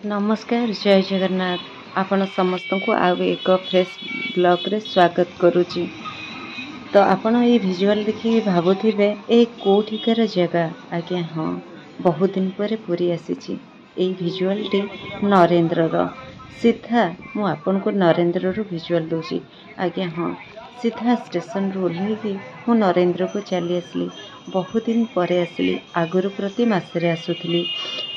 नमस्कार जय जगन्नाथ। आपण समस्त को आउ एक फ्रेश ब्लॉग रे स्वागत करुच्ची। तो आपण ये विजुअल देखिए भावुथिबे ए कोठिकार जगह आज्ञा हाँ बहुत दिन पर पूरी आसी। ए विजुअल टी नरेंद्र रो सीधा मु आपन को नरेंद्र रो विजुअल दूची आज्ञा हाँ सीधा स्टेशन रू ओह्लैकी मु नरेंद्र को चली आसली। बहुत दिन पर आसली आगुरु प्रति मासरे आसुथली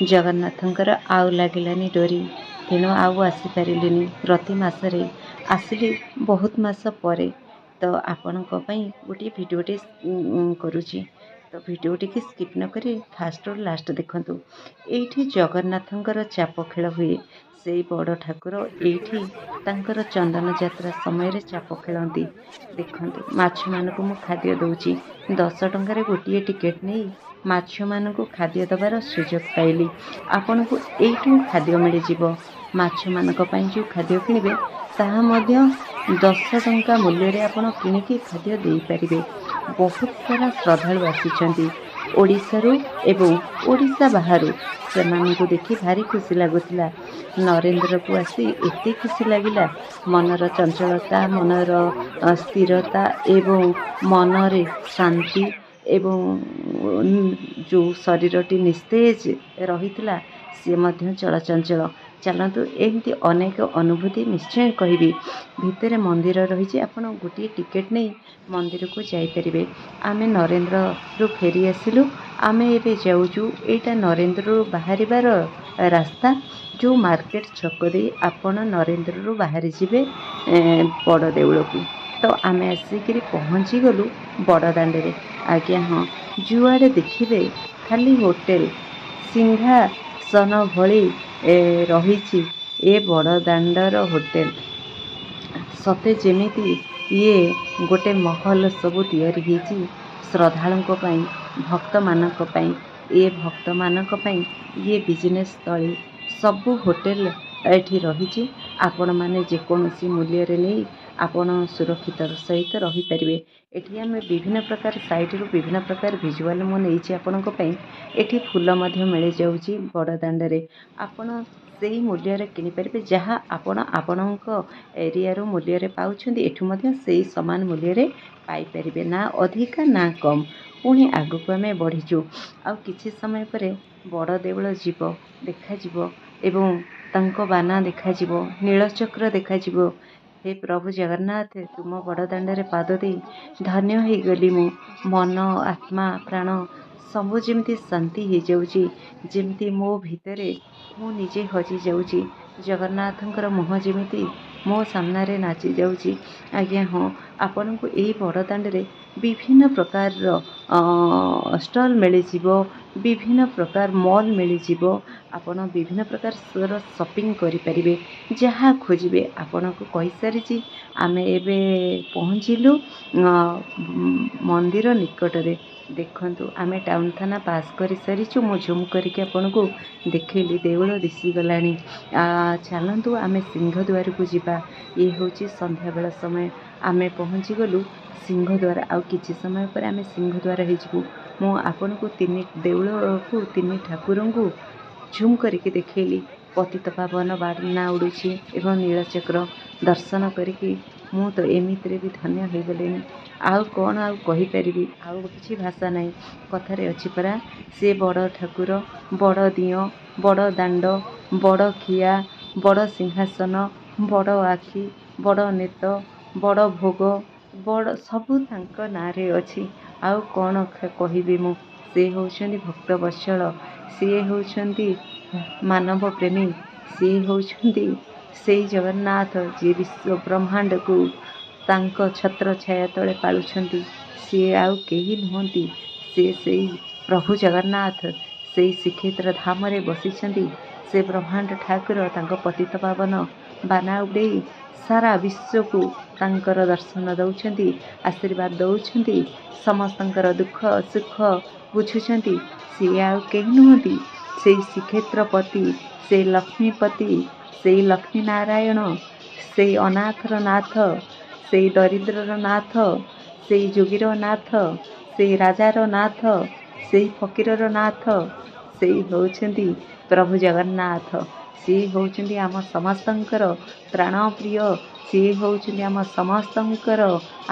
जगन्नाथंकर आउ लागिलानी डोरी तेणु आउ आसी पारिलिनी प्रति मासरे आसली बहुत मास परे। तो आपणों गोटे भिडियोटे करुच्ची तो भिडियोटी की स्किप न करी फास्ट और लास्ट देखंतु। एठी जगन्नाथंकर चाप खेल हुए से बड़ ठाकुर एठी तांकर चंदन यात्रा समय चाप खेलती देखंतु। माछ मानकु मु खाद्य दउची 10 टंकार गोटे टिकेट नहीं माछ मानकु खाद्य दबार सुजोग पाइली। आपन को एठू खाद्य मिल जिवो माछ मानक पई जो खाद्य किनिबे ताहा मध्य 10 टंका मूल्य रे आपण किनिकी खाद्य देई परिबे। बहुत सारा श्रद्धालु आसिछंती ओडिशारू एवं ओडिशा बाहरु सेमानकु देखि भारी खुशी लागुतिला। नरेंद्र को आसी एते खुशी लागिला मनर चंचलता मनर स्थिरता एवं मनरे शांति एवं जो शरीरटी निस्तेज रहितला सी मध्य चलचंचल। चलतु एमती अनेक अनुभूति निश्चय कहबी भितर मंदिर रही आपण गोटे टिकेट नहीं मंदिर को जापरे। आमे नरेंद्र रु फेरी आसिलु आमे एबे जाऊचु एटा नरेंद्र रु बाहर रास्ता जो मार्केट छक दे आपण नरेंद्र रु बाहरी जिबे बड़ देउल को। तो आमे आसिक पहुँची गलु बड़ दांडे आज्ञा हाँ जुआड़े देखिए खाली होटेल सिंहासन भली रही ए बड़ दांडर होटेल सते जेमिति ये गोटे महल सबू तैयारी होती श्रद्धालुओं भक्त मानक ये भक्त मानक ये बिजनेस स्थली सबू होटेल एठी रही आपण माने जेकोसी मूल्य रे नहीं आपण सुरक्षित सहित रही पारिबे। एठी आमे विभिन्न प्रकार साइट रू विभिन्न प्रकार विजुअल मु नेइछि आपनको पई। एठी फूल मध्य मिल जाउछि बड़ दांडरे आपण सेही मूल्य रे किनि परिबे जहाँ आपण आपणक एरिया रो मूल्य रे पाउछन्ती एठु मध्य सेही समान मूल्य रे पाई परिबे ना अधिका ना कम। पुणी आगु आमे बढ़ीचु आ किछि समय परे बड़ देउळ जीव देखा जीव एवं तांको बाना देखा जीव नीलचक्र देखा जीव। हे प्रभु जगन्नाथ तुम बड़ दांडे पाद दे धन्य हो गली मु मन आत्मा प्राण सबू जमती शांति हो जाउची जेमती मो भितरे मु निजे हजि जाउची जगन्नाथंकर मुह जेमिति मो सामना रे नाची जाउची। आज्ञा हाँ आपण को यही बड़ दांडे विभिन्न प्रकार स्टॉल मिल जिवो विभिन्न प्रकार मॉल मिल जिवो आपण विभिन्न प्रकार शॉपिंग करि परिबे जहाँ खोजिबे आपण को कहि सारिची। आमे एबे पहुँचिलु मंदिर निकट रे देखंतु आमे टाउन थाना पास करि सारिछु मो झूम करके आपण को देखैली देउळ दिसी गलानी। चलंतु आमे सिंह द्वार को जिबा ये होची संध्या बेला समय आमे पहुँची गलु सिंह द्वार आ किछि समय पर आमे सिंह द्वार हे जिवु। मो आपण को तीन देउळ को तीन ठाकुरन को झूम करके देखैली पतित पावन बाना उड़ुछि एवं नीलचक्र दर्शन करके मु तो एमित्रे भी धन्य हो गलेनी। आउ कौन आउ कहि परिबी आउ किछि भाषा नहीं कथारे अछि परा से बड़ ठाकुर बड़ दियो बड़ दांड बड़ खिया बड़ सिंहासन बड़ आखि बड़ नेत बड़ भोग बड़ सबू तांको नारे अछि। आउ कौन कहबी मु से होउछन्ती भक्त वत्सल सी होउछन्ती मानव प्रेमी सी होउछन्ती से जगन्नाथ जी विश्व ब्रह्मांड को तांको छत्र छाया तले पालुछन्ती सी आउ केही नहंती से प्रभु जगन्नाथ से श्रीक्षेत्र धाम रे बसिछन्ती से ब्रह्मांड ठाकुर तांको पतित पावन बाना उड़ेई सारा विश्व को तांकर दर्शन दउछन्ती आशीर्वाद दउछन्ती समस्तंकर दुख सुख बुझुछन्ती सी आउ केही नहंती से श्रीक्षेत्रपति से लक्ष्मीपति से लक्ष्मी नारायण से अनाथर नाथ से दरिद्रर नाथ से जोगीर नाथ से राजार नाथ से फकीरर नाथ से होउछन्ती प्रभु जगन्नाथ। ସିଏ ହେଉଛନ୍ତି ଆମ ସମସ୍ତଙ୍କର ପ୍ରାଣ ପ୍ରିୟ, ସିଏ ହେଉଛନ୍ତି ଆମ ସମସ୍ତଙ୍କର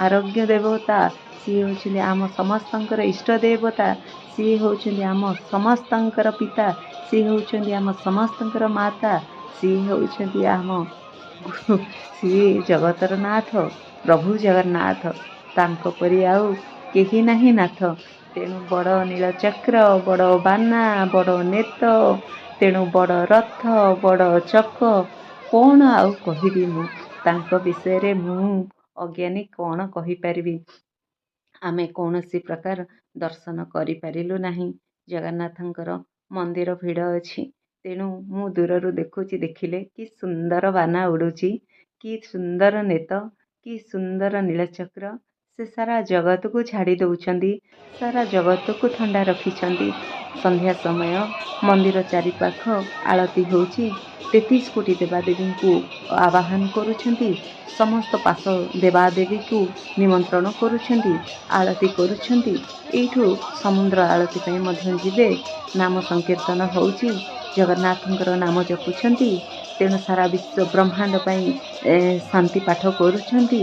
ଆରୋଗ୍ୟ ଦେବତା, ସିଏ ହେଉଛନ୍ତି ଆମ ସମସ୍ତଙ୍କର ଇଷ୍ଟ ଦେବତା, ସିଏ ହେଉଛନ୍ତି ଆମ ସମସ୍ତଙ୍କର ପିତା, ସିଏ ହେଉଛନ୍ତି ଆମ ସମସ୍ତଙ୍କର ମାତା, ସିଏ ହେଉଛନ୍ତି ଆମ ଗୁରୁ, ସିଏ ଜଗତର ନାଥ ପ୍ରଭୁ ଜଗନ୍ନାଥ। ତାଙ୍କ ପରି ଆଉ କେହି ନାହିଁ ନାଥ। ତେଣୁ ବଡ଼ ନୀଳଚକ୍ର, ବଡ଼ ବାନା, ବଡ଼ ନେତ, ତେଣୁ ବଡ଼ ରଥ, ବଡ଼ ଚକ, କ'ଣ ଆଉ କହିବି ମୁଁ ତାଙ୍କ ବିଷୟରେ? ମୁଁ ଅଜ୍ଞାନୀ କ'ଣ କହିପାରିବି? ଆମେ କୌଣସି ପ୍ରକାର ଦର୍ଶନ କରିପାରିଲୁ ନାହିଁ। ଜଗନ୍ନାଥଙ୍କର ମନ୍ଦିର ଭିଡ଼ ଅଛି। ତେଣୁ ମୁଁ ଦୂରରୁ ଦେଖୁଛି, ଦେଖିଲେ କି ସୁନ୍ଦର ବାନା ଉଡ଼ୁଛି, କି ସୁନ୍ଦର ନେତ, କି ସୁନ୍ଦର ନୀଳଚକ୍ର। ସେ ସାରା ଜଗତକୁ ଝାଡ଼ି ଦେଉଛନ୍ତି, ସାରା ଜଗତକୁ ଥଣ୍ଡା ରଖିଛନ୍ତି। ସନ୍ଧ୍ୟା ସମୟ ମନ୍ଦିର ଚାରିପାଖ ଆଳତି ହେଉଛି। 33 କୋଟି ଦେବାଦେବୀଙ୍କୁ ଆବାହନ କରୁଛନ୍ତି। ସମସ୍ତ ପାଶ ଦେବାଦେବୀକୁ ନିମନ୍ତ୍ରଣ କରୁଛନ୍ତି, ଆଳତି କରୁଛନ୍ତି। ଏଇଠୁ ସମୁଦ୍ର ଆଳତି ପାଇଁ ମଧ୍ୟ ଯିବେ। ନାମ ସଂକୀର୍ତ୍ତନ ହେଉଛି, ଜଗନ୍ନାଥଙ୍କର ନାମ ଜପୁଛନ୍ତି। ତେଣୁ ସାରା ବିଶ୍ୱ ବ୍ରହ୍ମାଣ୍ଡ ପାଇଁ ଶାନ୍ତି ପାଠ କରୁଛନ୍ତି।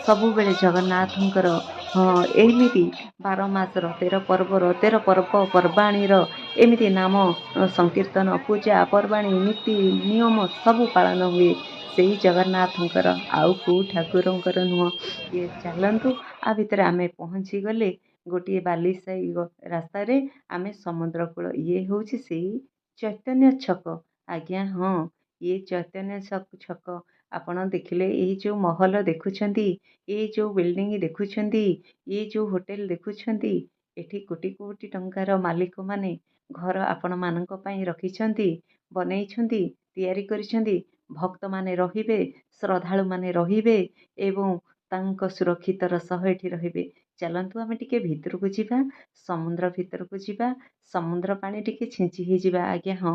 ସବୁବେଳେ ଜଗନ୍ନାଥଙ୍କର ଏମିତି 12 ମାସର 13 ପର୍ବର 13 ପର୍ବପର୍ବାଣୀର ଏମିତି ନାମ ସଂକୀର୍ତ୍ତନ, ପୂଜା ପର୍ବାଣୀ, ନୀତି ନିୟମ ସବୁ ପାଳନ ହୁଏ ସେଇ ଜଗନ୍ନାଥଙ୍କର, ଆଉ କେଉଁ ଠାକୁରଙ୍କର ନୁହଁ। ଇଏ ଚାଲନ୍ତୁ, ଆ ଭିତରେ ଆମେ ପହଞ୍ଚିଗଲେ ଗୋଟିଏ ବାଲିସାହି ରାସ୍ତାରେ ଆମେ ସମୁଦ୍ର କୂଳ। ଇଏ ହେଉଛି ସେଇ ଚୈତନ୍ୟ ଛକ। ଆଜ୍ଞା ହଁ, ଇଏ ଚୈତନ୍ୟ ଛକ। ଆପଣ ଦେଖିଲେ ଏଇ ଯେଉଁ ମହଲ ଦେଖୁଛନ୍ତି, ଏଇ ଯେଉଁ ବିଲ୍ଡିଂ ଦେଖୁଛନ୍ତି, ଏଇ ଯେଉଁ ହୋଟେଲ ଦେଖୁଛନ୍ତି, ଏଠି କୋଟି କୋଟି ଟଙ୍କାର ମାଲିକମାନେ ଘର ଆପଣମାନଙ୍କ ପାଇଁ ରଖିଛନ୍ତି, ବନେଇଛନ୍ତି, ତିଆରି କରିଛନ୍ତି। ଭକ୍ତମାନେ ରହିବେ, ଶ୍ରଦ୍ଧାଳୁମାନେ ରହିବେ ଏବଂ ତାଙ୍କ ସୁରକ୍ଷିତର ସହ ଏଠି ରହିବେ। ଚାଲନ୍ତୁ ଆମେ ଟିକେ ଭିତରକୁ ଯିବା, ସମୁଦ୍ର ଭିତରକୁ ଯିବା, ସମୁଦ୍ର ପାଣି ଟିକେ ଛିଞ୍ଚି ହେଇଯିବା। ଆଜ୍ଞା ହଁ,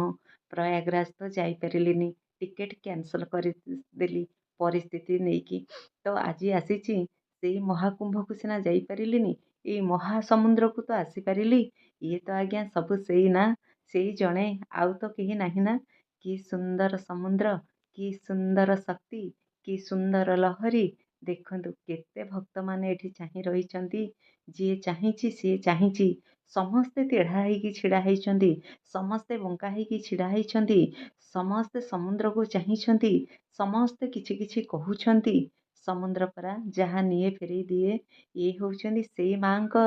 ପ୍ରୟାଗରାଜ ତ ଯାଇପାରିଲିନି, ଟିକେଟ୍ କ୍ୟାନସଲ୍ କରିଦେଲି ପରିସ୍ଥିତି ନେଇକି। ତ ଆଜି ଆସିଛି ସେଇ ମହାକୁମ୍ଭକୁ ସିନା ଯାଇପାରିଲିନି, ଏଇ ମହାସମୁଦ୍ରକୁ ତ ଆସିପାରିଲି। ଇଏ ତ ଆଜ୍ଞା ସବୁ ସେଇ ନା, ସେଇ ଜଣେ, ଆଉ ତ କେହି ନାହିଁ ନା। କି ସୁନ୍ଦର ସମୁଦ୍ର, କି ସୁନ୍ଦର ଶକ୍ତି, କି ସୁନ୍ଦର ଲହରୀ। ଦେଖନ୍ତୁ କେତେ ଭକ୍ତମାନେ ଏଠି ଚାହିଁ ରହିଛନ୍ତି। ଯିଏ ଚାହିଁଛି ସିଏ ଚାହିଁଛି। ସମସ୍ତେ ତେଢ଼ା ହେଇକି ଛିଡ଼ା ହେଇଛନ୍ତି, ସମସ୍ତେ ବଙ୍କା ହେଇକି ଛିଡ଼ା ହେଇଛନ୍ତି, ସମସ୍ତେ ସମୁଦ୍ରକୁ ଚାହିଁଛନ୍ତି, ସମସ୍ତେ କିଛି କିଛି କହୁଛନ୍ତି। ସମୁଦ୍ର ପରା ଯାହା ନିଏ ଫେରେଇ ଦିଏ। ଇଏ ହେଉଛନ୍ତି ସେଇ ମାଙ୍କ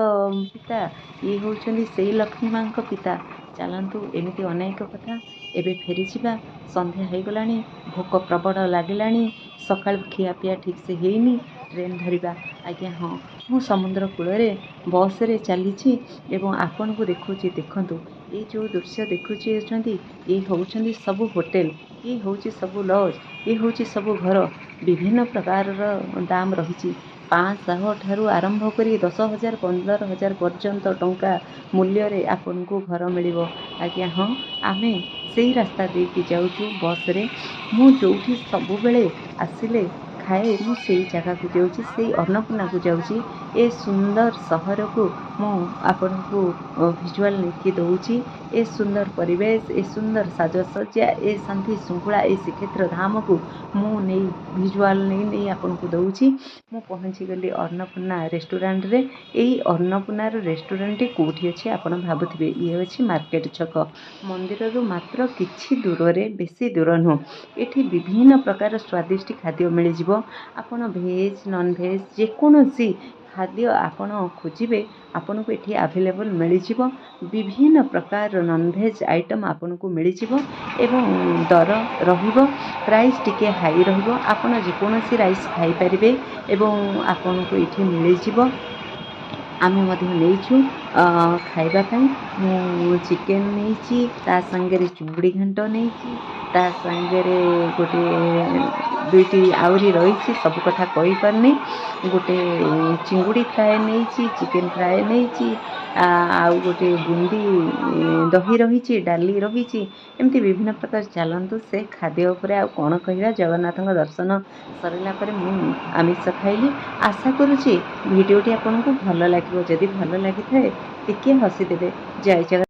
ପିତା, ଇଏ ହେଉଛନ୍ତି ସେଇ ଲକ୍ଷ୍ମୀ ମାଙ୍କ ପିତା। ଚାଲନ୍ତୁ, ଏମିତି ଅନେକ କଥା। ଏବେ ଫେରିଯିବା। ସନ୍ଧ୍ୟା ହେଇଗଲାଣି, ଭୋକ ପ୍ରବଳ ଲାଗିଲାଣି, ସକାଳୁ ଖିଆପିଆ ଠିକ୍ସେ ହେଇନି, ଟ୍ରେନ୍ ଧରିବା। ଆଜ୍ଞା ହଁ, ମୁଁ ସମୁଦ୍ର କୂଳରେ ବସ୍ରେ ଚାଲିଛି ଏବଂ ଆପଣଙ୍କୁ ଦେଖୁଛି। ଦେଖନ୍ତୁ, ଏଇ ଯେଉଁ ଦୃଶ୍ୟ ଦେଖୁଛନ୍ତି, ଇଏ ହେଉଛନ୍ତି ସବୁ ହୋଟେଲ, ଇଏ ହେଉଛି ସବୁ ଲଜ୍, ଇଏ ହେଉଛି ସବୁ ଘର। ବିଭିନ୍ନ ପ୍ରକାରର ଦାମ ରହିଛି। 500 ଠାରୁ ଆରମ୍ଭ କରି 10,000 15,000 ପର୍ଯ୍ୟନ୍ତ ଟଙ୍କା ମୂଲ୍ୟରେ ଆପଣଙ୍କୁ ଘର ମିଳିବ। ଆଜ୍ଞା ହଁ, ଆମେ ସେଇ ରାସ୍ତା ଦେଇକି ଯାଉଛୁ ବସ୍ରେ। ମୁଁ ଯେଉଁଠି ସବୁବେଳେ ଆସିଲେ ଖାଏ, ମୁଁ ସେଇ ଜାଗାକୁ ଯାଉଛି, ସେଇ ଅନ୍ନପୂର୍ଣ୍ଣାକୁ ଯାଉଛି। ଏ ସୁନ୍ଦର ସହରକୁ ମୁଁ ଆପଣଙ୍କୁ ଭିଜୁଆଲ୍ ନେଇକି ଦେଉଛି। ଏ ସୁନ୍ଦର ପରିବେଶ, ଏ ସୁନ୍ଦର ସାଜସଜ୍ଜା, ଏ ଶାନ୍ତି ଶୃଙ୍ଖଳା, ଏ ଶ୍ରୀକ୍ଷେତ୍ର ଧାମକୁ ମୁଁ ନେଇ ଭିଜୁଆଲ୍ ନେଇ ଆପଣଙ୍କୁ ଦେଉଛି। ମୁଁ ପହଞ୍ଚିଗଲି ଅନ୍ନପୂର୍ଣ୍ଣା ରେଷ୍ଟୁରାଣ୍ଟରେ। ଏଇ ଅନ୍ନପୂର୍ଣ୍ଣାର ରେଷ୍ଟୁରାଣ୍ଟଟି କେଉଁଠି ଅଛି ଆପଣ ଭାବୁଥିବେ? ଇଏ ଅଛି ମାର୍କେଟ ଛକ। ମନ୍ଦିରରୁ ମାତ୍ର କିଛି ଦୂରରେ, ବେଶୀ ଦୂର ନୁହଁ। ଏଠି ବିଭିନ୍ନ ପ୍ରକାର ସ୍ୱାଦିଷ୍ଟ ଖାଦ୍ୟ ମିଳିଯିବ। ଆପଣ ଭେଜ୍ ନନ୍ଭେଜ୍ ଯେକୌଣସି ଖାଦ୍ୟ ଆପଣ ଖୋଜିବେ, ଆପଣଙ୍କୁ ଏଠି ଆଭେଲେବଲ୍ ମିଳିଯିବ। ବିଭିନ୍ନ ପ୍ରକାର ନନ୍ଭେଜ୍ ଆଇଟମ୍ ଆପଣଙ୍କୁ ମିଳିଯିବ ଏବଂ ଦର ରହିବ, ପ୍ରାଇସ୍ ଟିକେ ହାଇ ରହିବ। ଆପଣ ଯେକୌଣସି ରାଇସ୍ ଖାଇପାରିବେ ଏବଂ ଆପଣଙ୍କୁ ଏଠି ମିଳିଯିବ। ଆମେ ମଧ୍ୟ ନେଇଛୁ ଖାଇବା ପାଇଁ। ମୁଁ ଚିକେନ୍ ନେଇଛି, ତା ସାଙ୍ଗରେ ଚୁଙ୍ଗୁଡ଼ି ଘାଣ୍ଟ ନେଇଛି, ତା ସାଙ୍ଗରେ ଗୋଟିଏ ଦୁଇଟି ଆହୁରି ରହିଛି, ସବୁ କଥା କହିପାରୁନି। ଗୋଟେ ଚିଙ୍ଗୁଡ଼ି ଫ୍ରାଏ ନେଇଛି, ଚିକେନ୍ ଫ୍ରାଏ ନେଇଛି, ଆଉ ଗୋଟେ ବୁନ୍ଦି ଦହି ରହିଛି, ଡାଲି ରହିଛି, ଏମିତି ବିଭିନ୍ନ ପ୍ରକାର। ଚାଲନ୍ତୁ, ସେ ଖାଦ୍ୟ ଉପରେ ଆଉ କ'ଣ କହିବା। ଜଗନ୍ନାଥଙ୍କ ଦର୍ଶନ ସରିଲା ପରେ ମୁଁ ଆମିଷ ଖାଇଲି। ଆଶା କରୁଛି ଭିଡ଼ିଓଟି ଆପଣଙ୍କୁ ଭଲ ଲାଗିବ। ଯଦି ଭଲ ଲାଗିଥାଏ ଟିକିଏ ହସିଦେବେ। ଜୟ ଜଗନ୍ନାଥ।